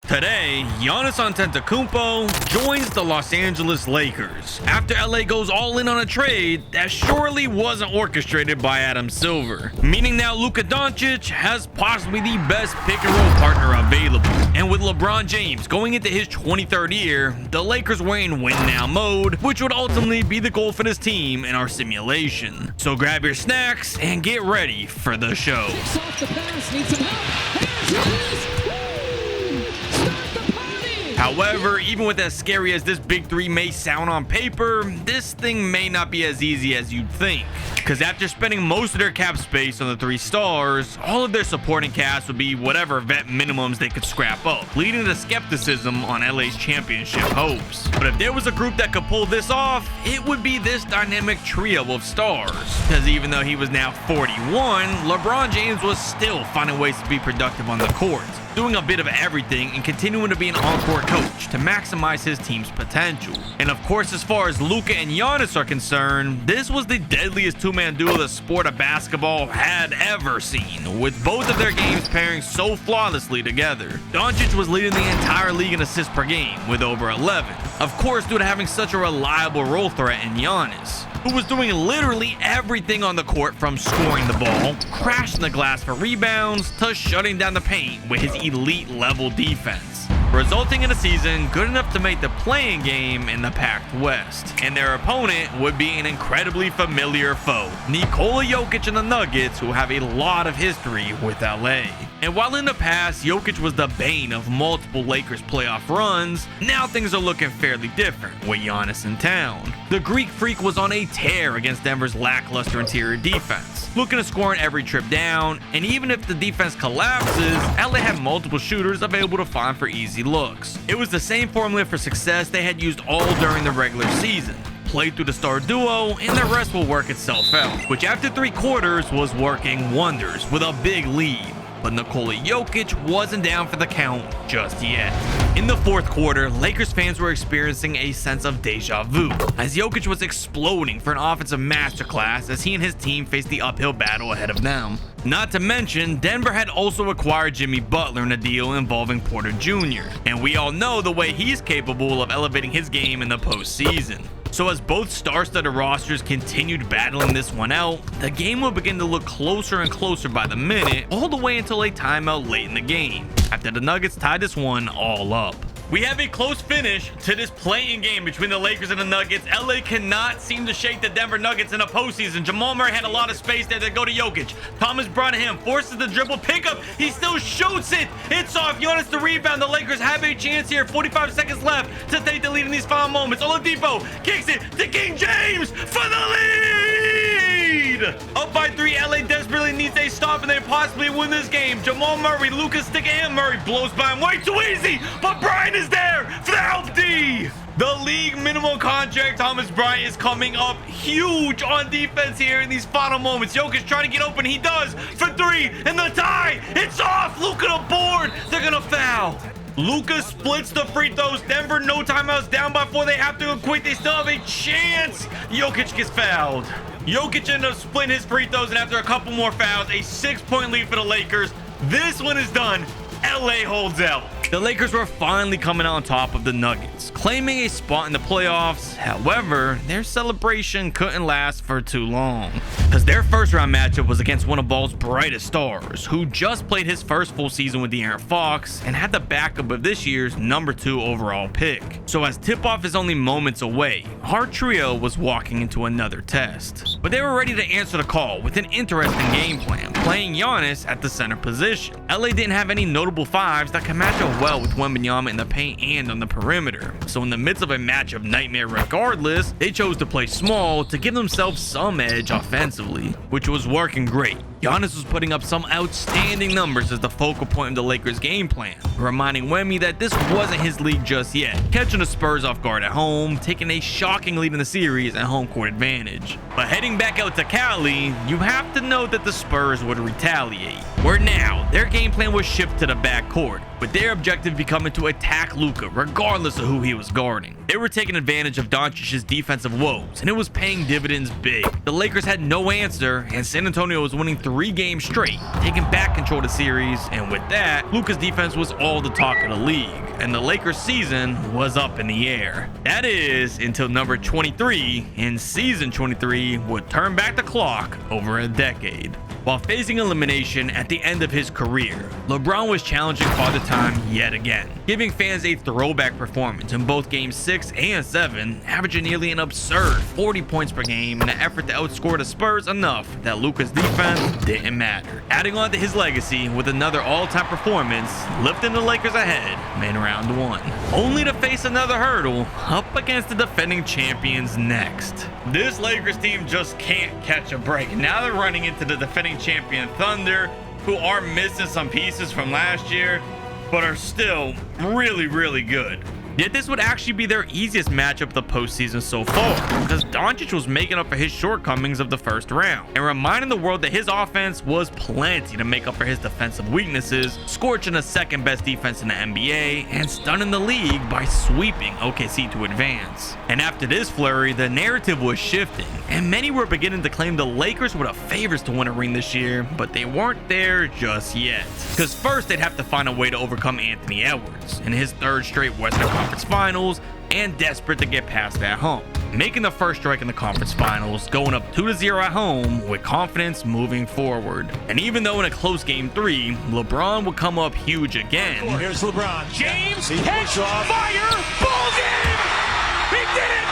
Today, Giannis Antetokounmpo joins the Los Angeles Lakers after LA goes all in on a trade that surely wasn't orchestrated by Adam Silver, meaning now Luka Doncic has possibly the best pick and roll partner available. And with LeBron James going into his 23rd year, the Lakers were in win now mode, which would ultimately be the goal for this team in our simulation. So grab your snacks and get ready for the show. Off the pass, needs some help. However, even with as scary as this big three may sound on paper, this thing may not be as easy as you'd think. Because after spending most of their cap space on the 3 stars, all of their supporting cast would be whatever vet minimums they could scrap up, leading to skepticism on LA's championship hopes. But if there was a group that could pull this off, it would be this dynamic trio of stars. Because even though he was now 41, LeBron James was still finding ways to be productive on the court, doing a bit of everything and continuing to be an on-court coach to maximize his team's potential. And of course, as far as Luka and Giannis are concerned, this was the deadliest two-man duo the sport of basketball had ever seen, with both of their games pairing so flawlessly together. Doncic was leading the entire league in assists per game with over 11, of course due to having such a reliable role threat in Giannis, who was doing literally everything on the court, from scoring the ball, crashing the glass for rebounds, to shutting down the paint with his elite level defense, resulting in a season good enough to make the play-in game in the packed West. And their opponent would be an incredibly familiar foe, Nikola Jokic and the Nuggets, who have a lot of history with LA. And while in the past, Jokic was the bane of multiple Lakers playoff runs, now things are looking fairly different with Giannis in town. The Greek Freak was on a tear against Denver's lackluster interior defense, looking to score on every trip down, and even if the defense collapses, LA had multiple shooters available to find for easy looks. It was the same formula for success they had used all during the regular season. Play through the star duo and the rest will work itself out, which after 3 quarters was working wonders with a big lead. But Nikola Jokic wasn't down for the count just yet. In the 4th quarter, Lakers fans were experiencing a sense of deja vu, as Jokic was exploding for an offensive masterclass as he and his team faced the uphill battle ahead of them. Not to mention, Denver had also acquired Jimmy Butler in a deal involving Porter Jr., and we all know the way he's capable of elevating his game in the postseason. So as both star-studded rosters continued battling this one out, the game would begin to look closer and closer by the minute, all the way until a timeout late in the game, after the Nuggets tied this one all up. We have a close finish to this play-in game between the Lakers and the Nuggets. LA cannot seem to shake the Denver Nuggets in the postseason. Jamal Murray had a lot of space there to go to Jokic. Thomas Bryant forces the dribble pickup. He still shoots it. It's off. Giannis the rebound. The Lakers have a chance here. 45 seconds left to take the lead in these final moments. Oladipo kicks it to King James for the lead. Up by 3, LA desperately needs a stop and they possibly win this game. Jamal Murray, Lucas sticking in. Murray blows by him way too easy, but Bryant is there for the help D. The league minimum contract Thomas Bryant is coming up huge on defense here in these final moments. Jokic trying to get open. He does for 3 and the tie. It's off. Luka the board. They're going to foul. Luka splits the free throws. Denver no timeouts, down by 4. They have to go quick. They still have a chance. Jokic gets fouled. Jokic ended up splitting his free throws, and after a couple more fouls, a 6-point lead for the Lakers. This one is done. LA holds out. The Lakers were finally coming out on top of the Nuggets, claiming a spot in the playoffs. However, their celebration couldn't last for too long, because their first round matchup was against one of ball's brightest stars, who just played his first full season with De'Aaron Fox and had the backup of this year's number 2 overall pick. So as tip-off is only moments away, our trio was walking into another test. But they were ready to answer the call with an interesting game plan, playing Giannis at the center position. LA didn't have any notable 5s that can match up well with Wembanyama in the paint and on the perimeter. So in the midst of a matchup nightmare regardless, they chose to play small to give themselves some edge offensively, which was working great. Giannis was putting up some outstanding numbers as the focal point of the Lakers game plan, reminding Wemby that this wasn't his league just yet, catching the Spurs off guard at home, taking a shocking lead in the series and home court advantage. But heading back out to Cali, you have to note that the Spurs would retaliate, where now their game plan was shipped to the backcourt, with their objective becoming to attack Luka regardless of who he was guarding. They were taking advantage of Doncic's defensive woes, and it was paying dividends big. The Lakers had no answer, and San Antonio was winning 3 games straight, taking back control of the series, and with that, Luka's defense was all the talk of the league, and the Lakers season was up in the air. That is, until number 23 in season 23 would turn back the clock over a decade. While facing elimination at the end of his career, LeBron was challenging Father Time yet again, giving fans a throwback performance in both Games 6 and 7, averaging nearly an absurd 40 points per game in an effort to outscore the Spurs enough that Luka's defense didn't matter. Adding on to his legacy with another all-time performance, lifting the Lakers ahead in round 1, only to face another hurdle up against the defending champions next. This Lakers team just can't catch a break. Now they're running into the defending champion Thunder, who are missing some pieces from last year, but are still really good. Yet this would actually be their easiest matchup of the postseason so far, because Doncic was making up for his shortcomings of the first round and reminding the world that his offense was plenty to make up for his defensive weaknesses, scorching the second best defense in the NBA and stunning the league by sweeping OKC to advance. And after this flurry, the narrative was shifting, and many were beginning to claim the Lakers were the favorites to win a ring this year, but they weren't there just yet. Because first they'd have to find a way to overcome Anthony Edwards in his 3rd straight Western Conference Finals, and desperate to get past that hump, making the first strike in the conference finals, going up 2-0 at home with confidence moving forward. And even though in a close game 3, LeBron would come up huge again. Well, here's LeBron James, Catch, fire, ball game! He did it!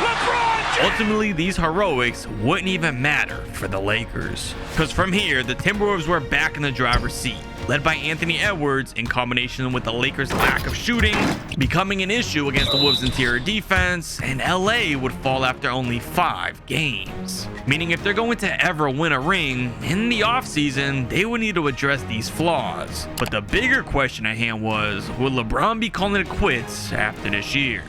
LeBron James! Ultimately, these heroics wouldn't even matter for the Lakers, because from here, the Timberwolves were back in the driver's seat, led by Anthony Edwards, in combination with the Lakers' lack of shooting becoming an issue against the Wolves' interior defense, and LA would fall after only 5 games. Meaning if they're going to ever win a ring in the offseason, they would need to address these flaws. But the bigger question at hand was, would LeBron be calling it quits after this year?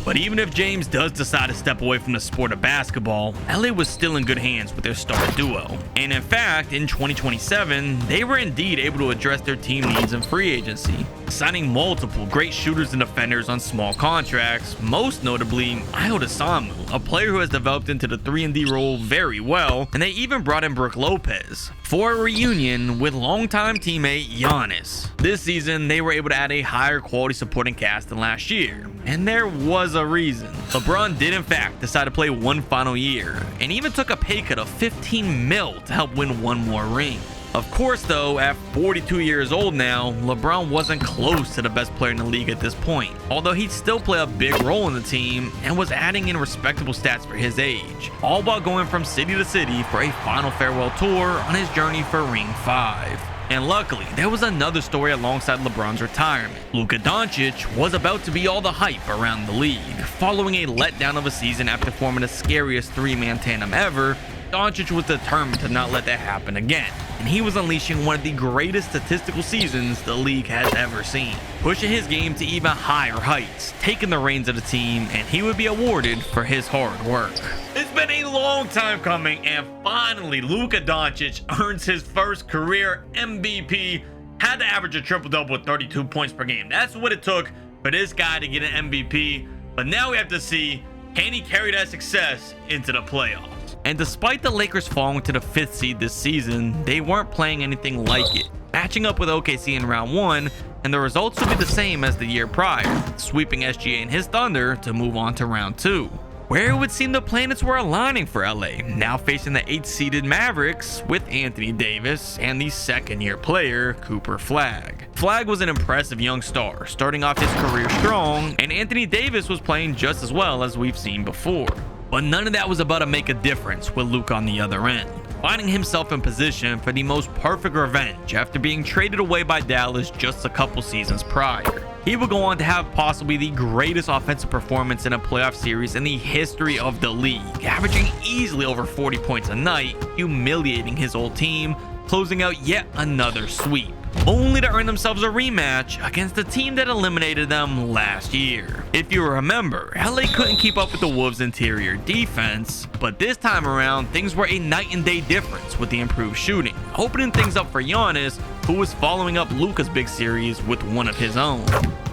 But even if James does decide to step away from the sport of basketball, LA was still in good hands with their star duo. And in fact, in 2027, they were indeed able to address their team needs in free agency, signing multiple great shooters and defenders on small contracts, most notably Ayo Dosunmu, a player who has developed into the 3-and-D role very well, and they even brought in Brook Lopez for a reunion with longtime teammate Giannis. This season, they were able to add a higher quality supporting cast than last year, and there was a reason. LeBron did in fact decide to play one final year, and even took a pay cut of $15 million to help win one more ring. Of course though, at 42 years old now, LeBron wasn't close to the best player in the league at this point, although he'd still play a big role in the team and was adding in respectable stats for his age, all while going from city to city for a final farewell tour on his journey for Ring 5. And luckily, there was another story alongside LeBron's retirement. Luka Doncic was about to be all the hype around the league. Following a letdown of a season after forming the scariest 3-man tandem ever, Doncic was determined to not let that happen again, and he was unleashing one of the greatest statistical seasons the league has ever seen, pushing his game to even higher heights, taking the reins of the team, and he would be awarded for his hard work. It's been a long time coming, and finally Luka Doncic earns his first career MVP. Had to average a triple-double with 32 points per game. That's what it took for this guy to get an MVP, but now we have to see, can he carry that success into the playoffs? And despite the Lakers falling to the 5th seed this season, they weren't playing anything like it, matching up with OKC in round 1, and the results would be the same as the year prior, sweeping SGA and his Thunder to move on to round 2, where it would seem the planets were aligning for LA, now facing the 8th-seeded Mavericks with Anthony Davis and the second-year player Cooper Flagg. Flagg was an impressive young star, starting off his career strong, and Anthony Davis was playing just as well as we've seen before. But none of that was about to make a difference with Luka on the other end, finding himself in position for the most perfect revenge after being traded away by Dallas just a couple seasons prior. He would go on to have possibly the greatest offensive performance in a playoff series in the history of the league, averaging easily over 40 points a night, humiliating his old team, closing out yet another sweep, only to earn themselves a rematch against the team that eliminated them last year. If you remember, LA couldn't keep up with the Wolves' interior defense, but this time around, things were a night and day difference with the improved shooting, opening things up for Giannis, who was following up Luka's big series with one of his own.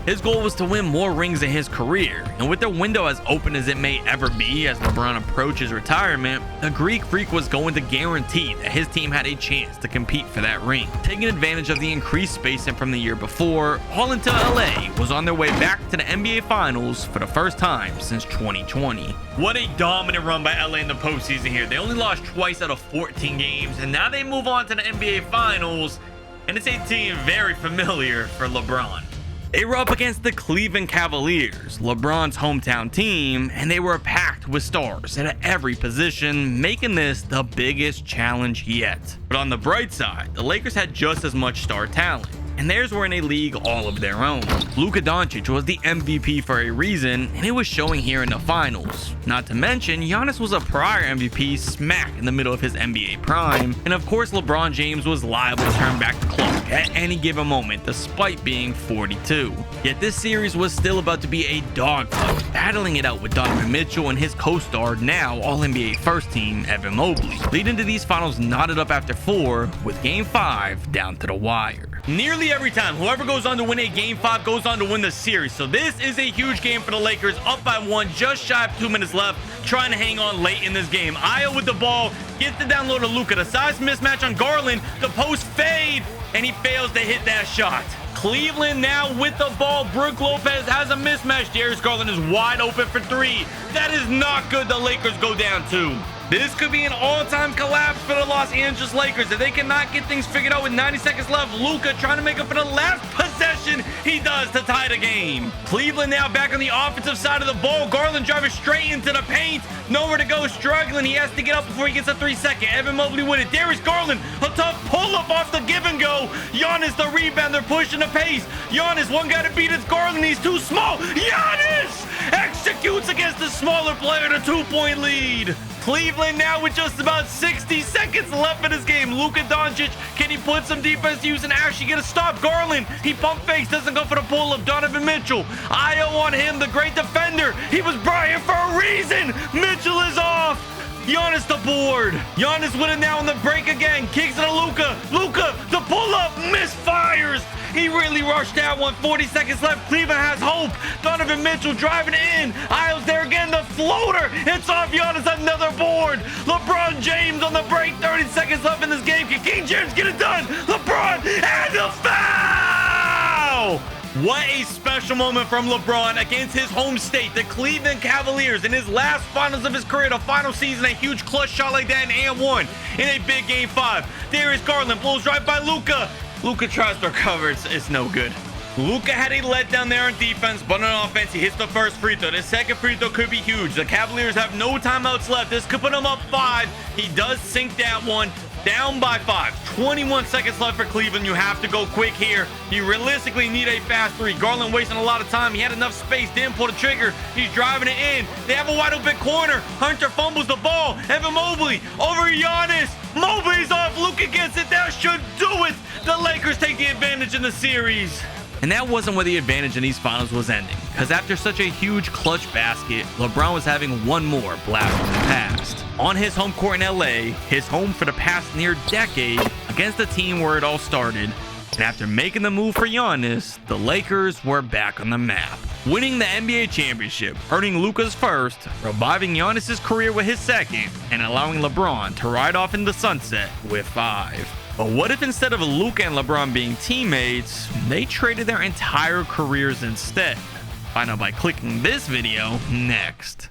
His goal was to win more rings in his career, and with their window as open as it may ever be as LeBron approaches retirement, the Greek Freak was going to guarantee that his team had a chance to compete for that ring. Taking advantage of the increased spacing from the year before, all until LA was on their way back to the NBA Finals for the first time since 2020. What a dominant run by LA in the postseason here. They only lost twice out of 14 games, and now they move on to the NBA Finals, and it's a team very familiar for LeBron. They were up against the Cleveland Cavaliers, LeBron's hometown team, and they were packed with stars at every position, making this the biggest challenge yet. But on the bright side, the Lakers had just as much star talent, and theirs were in a league all of their own. Luka Doncic was the MVP for a reason, and it was showing here in the finals. Not to mention, Giannis was a prior MVP smack in the middle of his NBA prime, and of course LeBron James was liable to turn back the clock at any given moment despite being 42. Yet this series was still about to be a dogfight, battling it out with Donovan Mitchell and his co-star, now All-NBA first team Evan Mobley, leading to these finals knotted up after 4 with Game 5 down to the wire. Nearly every time, whoever goes on to win a Game 5 goes on to win the series. So this is a huge game for the Lakers, up by 1, just shy of 2 minutes left, trying to hang on late in this game. Ayo with the ball, gets the down low to Luka. The size mismatch on Garland, the post fade, and he fails to hit that shot. Cleveland now with the ball. Brook Lopez has a mismatch. Darius Garland is wide open for 3. That is not good. The Lakers go down 2. This could be an all-time collapse for the Los Angeles Lakers if they cannot get things figured out with 90 seconds left. Luka trying to make up for the last possession. He does to tie the game. Cleveland now back on the offensive side of the ball. Garland driving straight into the paint. Nowhere to go, struggling. He has to get up before he gets a 3-second. Evan Mobley with it. Darius Garland, a tough pull-up off the give and go. Giannis the rebound. They're pushing the pace. Giannis, one guy to beat. It's Garland. He's too small. Giannis executes against the smaller player, the 2-point lead. Cleveland now with just about 60 seconds left in this game. Luka Doncic, can he put some defense to use and actually get a stop? Garland, he pump fakes, doesn't go for the pull-up. Donovan Mitchell, Ayo on him, the great defender. He was Bryant for a reason. Mitchell is off. Giannis the board. Giannis with it now on the break again. Kicks it to Luka. Luka, the pull-up, misfires. He really rushed that one. 40 seconds left. Cleveland has hope. Donovan Mitchell driving it in. Ayo's there again. The floater. It's off Giannis. Another board. LeBron James on the break. 30 seconds left in this game. Can King James get it done? LeBron and the foul! What a special moment from LeBron against his home state, the Cleveland Cavaliers, in his last finals of his career, the final season. A huge clutch shot like that in and 1 in a big Game 5. Darius Garland blows right by Luka. Luka tries to recover. It's no good. Luka had a letdown there on defense, but on offense, he hits the first free throw. The second free throw could be huge. The Cavaliers have no timeouts left. This could put him up 5. He does sink that one. Down by 5. 21 seconds left for Cleveland. You have to go quick here. You realistically need a fast 3. Garland wasting a lot of time. He had enough space. Didn't pull the trigger. He's driving it in. They have a wide open corner. Hunter fumbles the ball. Evan Mobley over Giannis. Mobley's off. Luka gets it. That should do it. The Lakers take the advantage in the series. And that wasn't where the advantage in these finals was ending, because after such a huge clutch basket, LeBron was having one more blast from the past. On his home court in LA, his home for the past near decade, against the team where it all started, and after making the move for Giannis, the Lakers were back on the map, winning the NBA championship, earning Luka's first, reviving Giannis' career with his second, and allowing LeBron to ride off in the sunset with 5. But what if instead of Luka and LeBron being teammates, they traded their entire careers instead? Find out by clicking this video next.